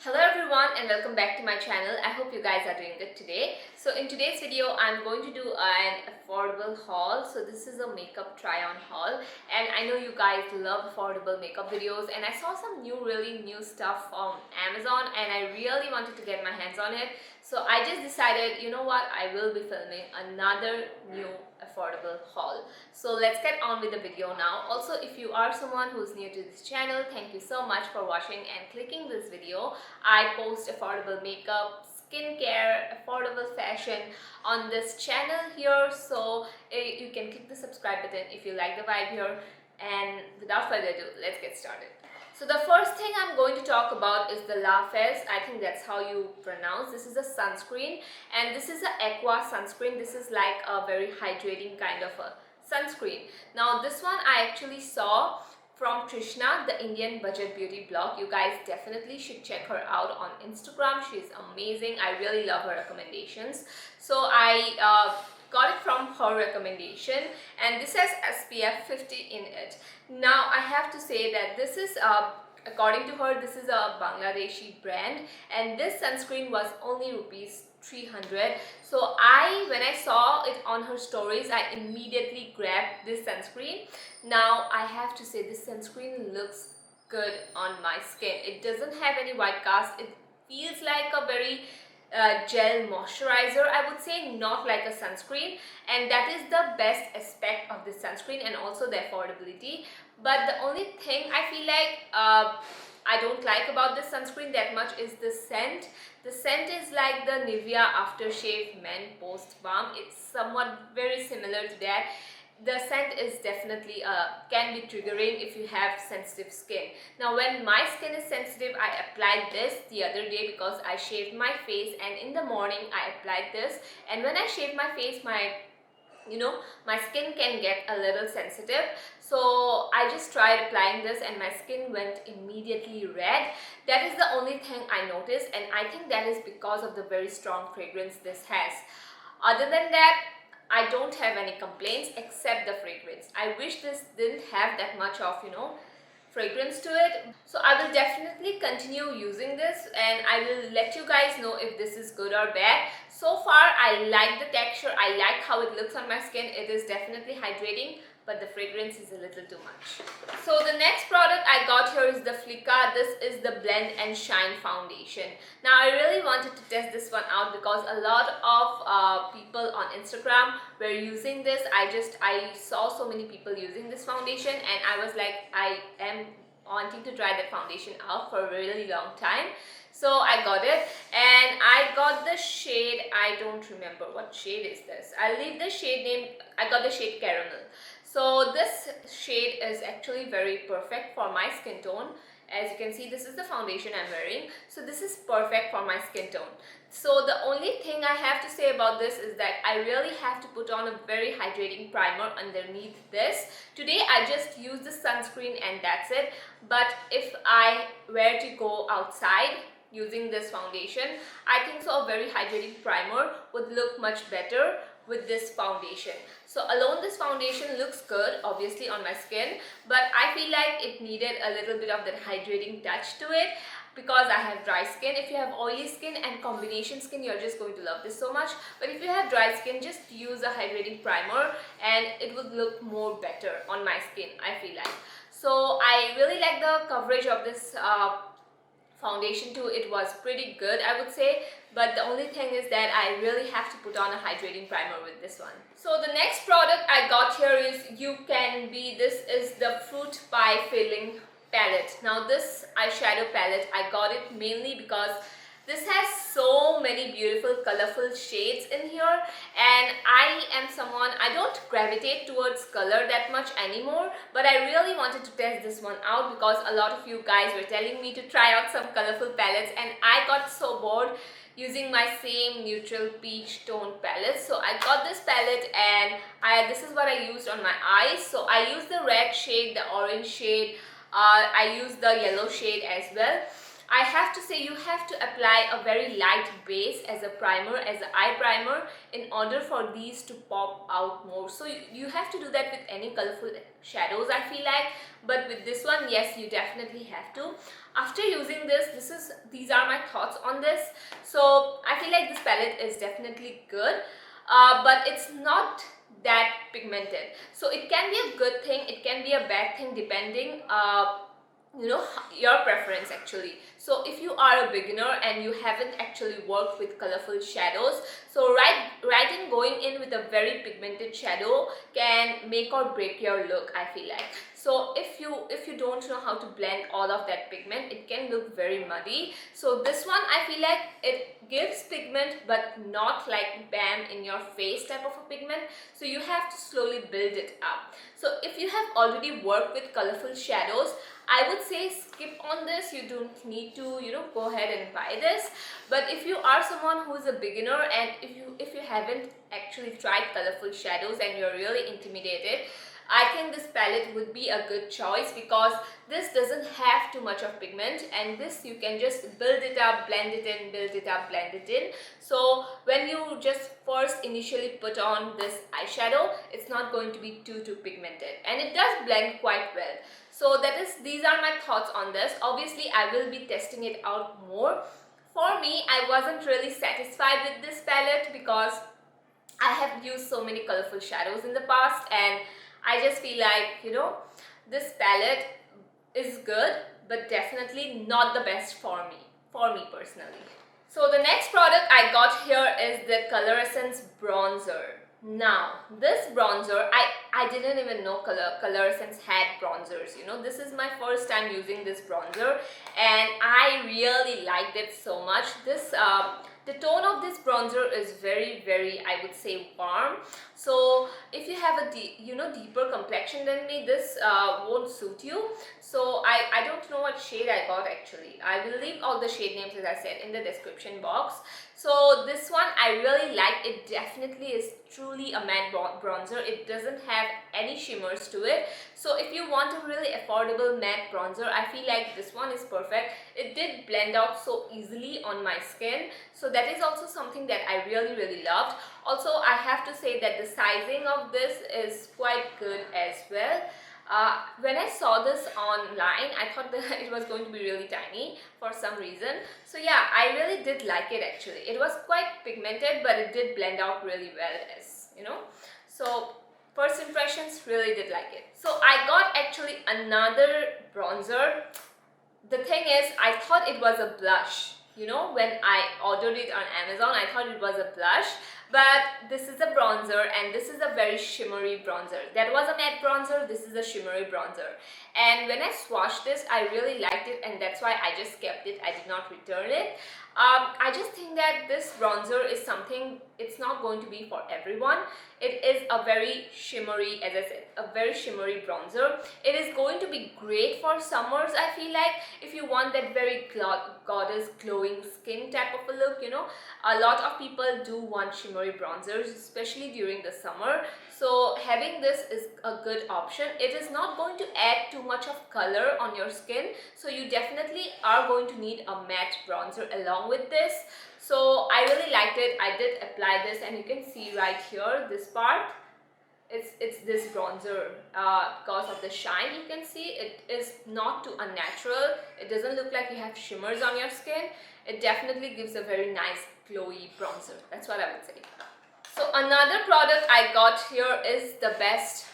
Hello everyone and welcome back to my channel. I hope you guys are doing good today. So in today's video I'm going to do an affordable haul. So this is a makeup try on haul, and I know you guys love affordable makeup videos, and I saw some really new stuff on Amazon and I really wanted to get my hands on it. So I just decided, you know what, I will be filming another new affordable haul. So let's get on with the video now. Also, if you are someone who's new to this channel, thank you so much for watching and clicking this video. I post affordable makeup, skincare, affordable fashion on this channel here, so you can click the subscribe button if you like the vibe here. And without further ado, let's get started. So the first thing I'm going to talk about is the Lafz, I think that's how you pronounce. This is a sunscreen, and this is an Aqua sunscreen. This is like a very hydrating kind of a sunscreen. Now this one I actually saw from Trishna, the Indian budget beauty blog. You guys definitely should check her out on Instagram. She's amazing. I really love her recommendations. So I got it from her recommendation, and this has SPF 50 in it. Now I have to say that this is according to her, this is a Bangladeshi brand, and this sunscreen was only rupees 300. So when I saw it on her stories, I immediately grabbed this sunscreen. Now I have to say this sunscreen looks good on my skin. It doesn't have any white cast. It feels like a very gel moisturizer, I would say, not like a sunscreen, and that is the best aspect of this sunscreen, and also the affordability. But the only thing I feel like I don't like about this sunscreen that much is the scent. The scent is like the Nivea aftershave men post balm. It's somewhat very similar to that. The scent is definitely can be triggering if you have sensitive skin. Now when my skin is sensitive, I applied this the other day because I shaved my face, and in the morning I applied this, and when I shave my face, my skin can get a little sensitive. So I just tried applying this and my skin went immediately red. That is the only thing I noticed, and I think that is because of the very strong fragrance this has. Other than that, I don't have any complaints except the fragrance. I wish this didn't have that much of, fragrance to it. So I will definitely continue using this, and I will let you guys know if this is good or bad. So far, I like the texture. I like how it looks on my skin. It is definitely hydrating, but the fragrance is a little too much. So the next product I got here is the Flicka. This is the Blend and Shine foundation. Now I really wanted to test this one out because a lot of people on Instagram were using this. I saw so many people using this foundation, and I was like, I am wanting to try that foundation out for a really long time. So I got it, and I got the shade, I don't remember what shade is this. I'll leave the shade name. I got the shade Caramel. So this shade is actually very perfect for my skin tone. As you can see, this is the foundation I'm wearing. So this is perfect for my skin tone. So the only thing I have to say about this is that I really have to put on a very hydrating primer underneath this. Today I just used the sunscreen and that's it. But if I were to go outside using this foundation, I think so a very hydrating primer would look much better with this foundation. So alone this foundation looks good obviously on my skin, but I feel like it needed a little bit of that hydrating touch to it because I have dry skin. If you have oily skin and combination skin, you're just going to love this so much. But if you have dry skin, just use a hydrating primer and it would look more better on my skin, I feel like. So I really like the coverage of this foundation too. It was pretty good, I would say, but the only thing is that I really have to put on a hydrating primer with this one. So the next product I got here is Ucanbe. This is the Fruit Pie Filling palette. Now this eyeshadow palette, I got it mainly because this has so many beautiful colorful shades in here, and I am someone, I don't gravitate towards color that much anymore, but I really wanted to test this one out because a lot of you guys were telling me to try out some colorful palettes, and I got so bored using my same neutral peach tone palette. So I got this palette, and this is what I used on my eyes. So I used the red shade, the orange shade, I used the yellow shade as well. I have to say you have to apply a very light base as a primer, as an eye primer, in order for these to pop out more. So you have to do that with any colorful shadows, I feel like, but with this one, yes, you definitely have to. After using this, these are my thoughts on this. So I feel like this palette is definitely good, but it's not that pigmented. So it can be a good thing, it can be a bad thing, depending you know, your preference actually. So if you are a beginner and you haven't actually worked with colorful shadows, so right in going in with a very pigmented shadow can make or break your look, I feel like. So if you don't know how to blend all of that pigment, it can look very muddy. So this one, I feel like it gives pigment, but not like bam in your face type of a pigment. So you have to slowly build it up. So if you have already worked with colorful shadows, I would say skip on this. You don't need to, you know, go ahead and buy this. But if you are someone who is a beginner, and if you haven't actually tried colorful shadows and you're really intimidated, I think this palette would be a good choice, because this doesn't have too much of pigment, and this you can just build it up, blend it in, build it up, blend it in. So when you just first initially put on this eyeshadow, it's not going to be too pigmented, and it does blend quite well. So these are my thoughts on this. Obviously I will be testing it out more. For me, I wasn't really satisfied with this palette because I have used so many colorful shadows in the past, and I just feel like, you know, this palette is good, but definitely not the best for me personally. So the next product I got here is the Coloressence Bronzer. Now this bronzer, I didn't even know Coloressence had bronzers, you know. This is my first time using this bronzer, and I really liked it so much. The tone of this bronzer is very, I would say, warm. So if you have a deeper complexion than me, this won't suit you. So I don't know what shade I got actually. I will leave all the shade names, as I said, in the description box. So this one I really like. It definitely is truly a matte bronzer. It doesn't have any shimmers to it. So if you want a really affordable matte bronzer, I feel like this one is perfect. It did blend out so easily on my skin. So that is also something that I really loved. Also, I have to say that the sizing of this is quite good as well. When I saw this online, I thought that it was going to be really tiny for some reason. So yeah, I really did like it actually. It was quite pigmented, but it did blend out really well, as you know. So first impressions, really did like it. So I got actually another bronzer. The thing is, I thought it was a blush. You know, when I ordered it on Amazon, I thought it was a blush, but this is a bronzer, and this is a very shimmery bronzer. That was a matte bronzer, this is a shimmery bronzer. And when I swatched this, I really liked it, and that's why I just kept it. I did not return it. I just think that this bronzer is something, it's not going to be for everyone. It is a very shimmery, as I said, a very shimmery bronzer. It is going to be great for summers, I feel like, if you want that very goddess glowing skin type of a look, you know. A lot of people do want shimmery bronzers, especially during the summer. So having this is a good option. It is not going to add too much of color on your skin, so you definitely are going to need a matte bronzer along with this. So I really liked it. I did apply this, and you can see right here, this part, it's this bronzer. Because of the shine, you can see it is not too unnatural. It doesn't look like you have shimmers on your skin. It definitely gives a very nice glowy bronzer. That's what I would say. So another product I got here is the best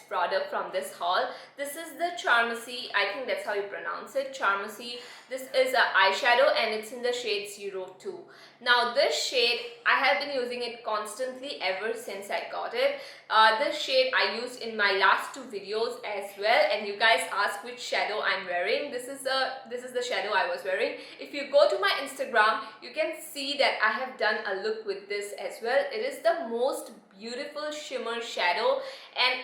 product from this haul. This is the Charmacy, I think that's how you pronounce it, Charmacy. This is an eyeshadow, and it's in the shade 02. Now this shade, I have been using it constantly ever since I got it. This shade I used in my last 2 videos as well, and you guys asked which shadow I'm wearing. This is the shadow I was wearing. If you go to my Instagram, you can see that I have done a look with this as well. It is the most beautiful shimmer shadow, and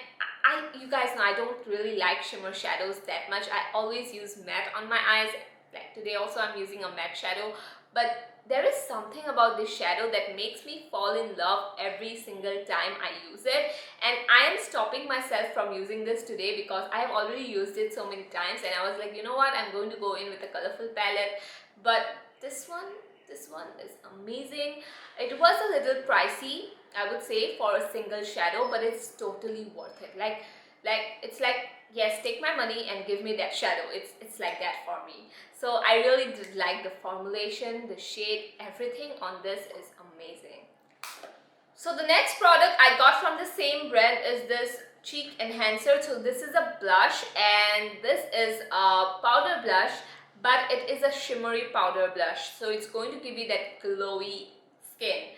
you guys know I don't really like shimmer shadows that much. I always use matte on my eyes Like today also I'm using a matte shadow, but there is something about this shadow that makes me fall in love every single time I use it, and I am stopping myself from using this today because I have already used it so many times, and I was like, you know what, I'm going to go in with a colorful palette. But this one is amazing. It was a little pricey, I would say, for a single shadow, but it's totally worth it. Like it's like, yes, take my money and give me that shadow. It's like that for me. So I really did like the formulation, the shade, everything on this is amazing. So the next product I got from the same brand is this cheek enhancer. So this is a blush, and this is a powder blush, but it is a shimmery powder blush, so it's going to give you that glowy skin.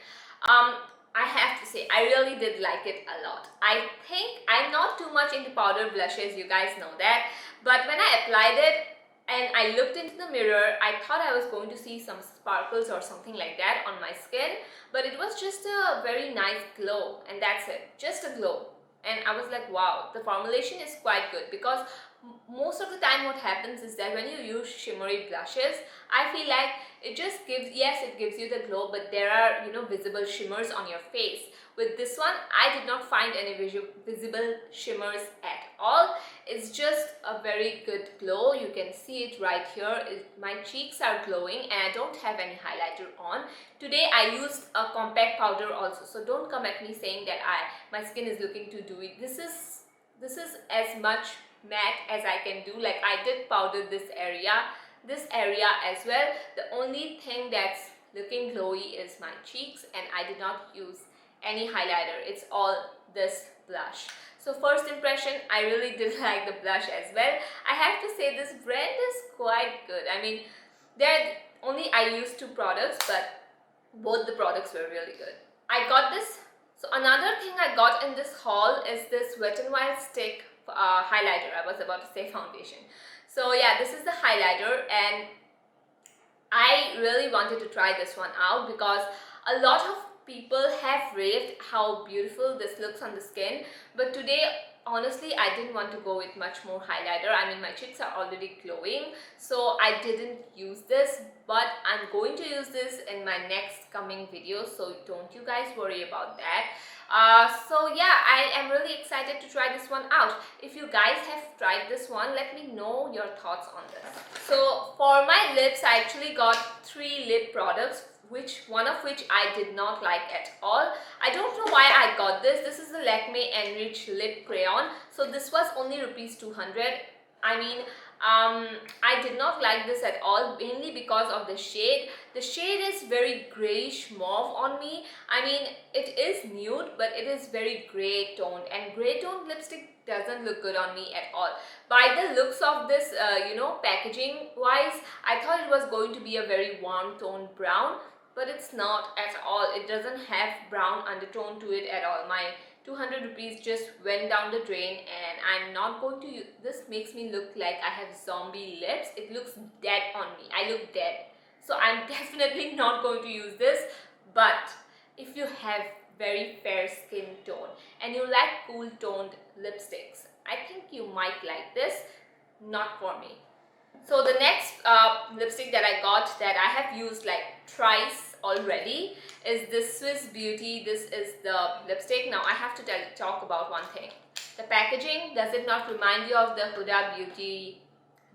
I have to say, I really did like it a lot. I think I'm not too much into powder blushes, you guys know that, but when I applied it and I looked into the mirror, I thought I was going to see some sparkles or something like that on my skin, but it was just a very nice glow, and that's it, just a glow. And I was like, wow, the formulation is quite good, because most of the time what happens is that when you use shimmery blushes, I feel like it just gives, yes, it gives you the glow, but there are, you know, visible shimmers on your face. With this one, I did not find any visible shimmers at all. It's just a very good glow. You can see it right here. My cheeks are glowing and I don't have any highlighter on. Today I used a compact powder also, so don't come at me saying that my skin is looking too dewy. This is as much matte as I can do. Like, I did powder this area as well. The only thing that's looking glowy is my cheeks, and I did not use any highlighter. It's all this blush. So first impression, I really did like the blush as well. I have to say this brand is quite good. I mean, I used 2 products, but both the products were really good. I got this. So another thing I got in this haul is this Wet n Wild stick highlighter. I was about to say foundation. So yeah, this is the highlighter, and I really wanted to try this one out because a lot of people have raved how beautiful this looks on the skin, but today honestly I didn't want to go with much more highlighter. I mean, my cheeks are already glowing, so I didn't use this, but I'm going to use this in my next coming video, so don't you guys worry about that. So yeah, I am really excited to try this one out. If you guys have tried this one, let me know your thoughts on this. So for my lips, I actually got 3 lip products, one of which I did not like at all. I don't know why I got this. This is the Lakme Enrich Lip Crayon. So this was only rupees 200. I mean, I did not like this at all, mainly because of the shade. The shade is very grayish mauve on me. I mean, it is nude, but it is very gray toned, and gray toned lipstick doesn't look good on me at all. By the looks of this, you know, packaging wise, I thought it was going to be a very warm toned brown, but it's not at all. It doesn't have brown undertone to it at all. My 200 rupees just went down the drain, and I'm not going to use this. Makes me look like I have zombie lips. It looks dead on me. I look dead. So I'm definitely not going to use this. But if you have very fair skin tone and you like cool toned lipsticks, I think you might like this. Not for me. So the next lipstick that I got, that I have used like thrice already, is this Swiss Beauty. This is the lipstick. Now I have to talk about one thing. The packaging, does it not remind you of the Huda Beauty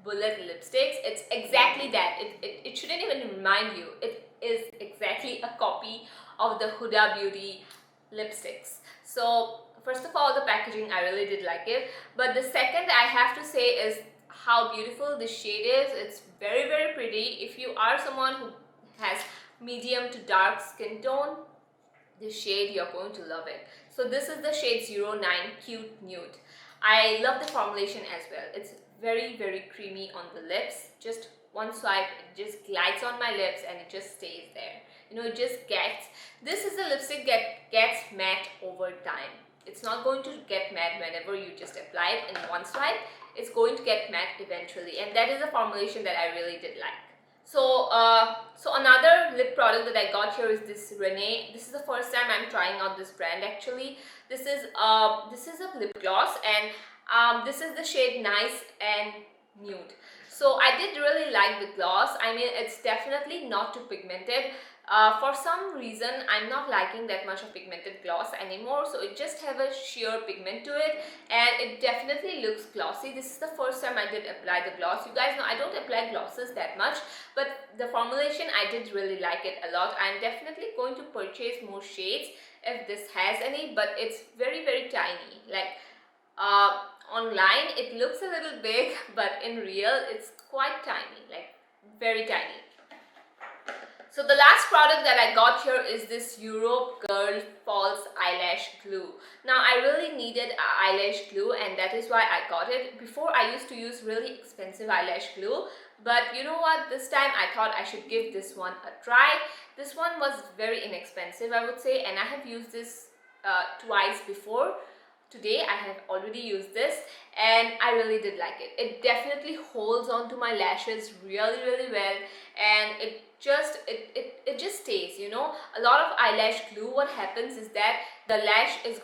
bullet lipsticks? It's exactly that. It shouldn't even remind you. It is exactly a copy of the Huda Beauty lipsticks. So first of all, the packaging, I really did like it. But the second I have to say is how beautiful this shade is. It's very, very pretty. If you are someone who has medium to dark skin tone, this shade, you're going to love it. So this is the shade 09 Cute Nude. I love the formulation as well. It's very, very creamy on the lips. Just one swipe, it just glides on my lips and it just stays there. You know, it just gets, this is a lipstick that gets matte over time. It's not going to get matte whenever you just apply it in one swipe. It's going to get matte eventually, and that is a formulation that I really did like. So another lip product that I got here is this Renee. This is the first time I'm trying out this brand actually. This is a lip gloss, and this is the shade Nice and Nude. So I did really like the gloss. I mean, it's definitely not too pigmented. For some reason, I'm not liking that much of pigmented gloss anymore, so it just have a sheer pigment to it, and it definitely looks glossy. This is the first time I did apply the gloss. You guys know I don't apply glosses that much, but the formulation, I did really like it a lot. I'm definitely going to purchase more shades if this has any, but it's very, very tiny. Like online it looks a little big, but in real it's quite tiny, like very tiny. So the last product that I got here is this Europe Girl False Eyelash Glue. Now I really needed eyelash glue, and that is why I got it. Before I used to use really expensive eyelash glue, but you know what, this time I thought I should give this one a try. This one was very inexpensive, I would say, and I have used this twice before. Today I have already used this and I really did like it. It definitely holds on to my lashes really, really well, and it just stays, you know. A lot of eyelash glue, what happens is that the lash is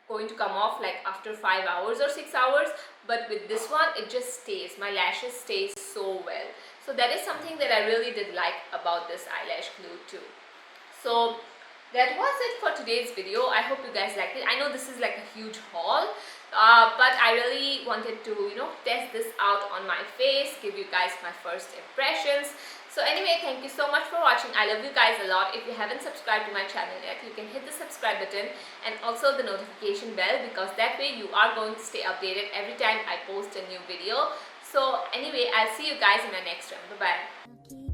going to come off like after 5 hours or 6 hours, but with this one it just stays. My lashes stay so well. So that is something that I really did like about this eyelash glue too. So that was it for today's video. I hope you guys liked it. I know this is like a huge haul, but I really wanted to, you know, test this out on my face, give you guys my first impressions. So anyway, thank you so much for watching. I love you guys a lot. If you haven't subscribed to my channel yet, you can hit the subscribe button and also the notification bell, because that way you are going to stay updated every time I post a new video. So anyway, I'll see you guys in my next one. Bye bye.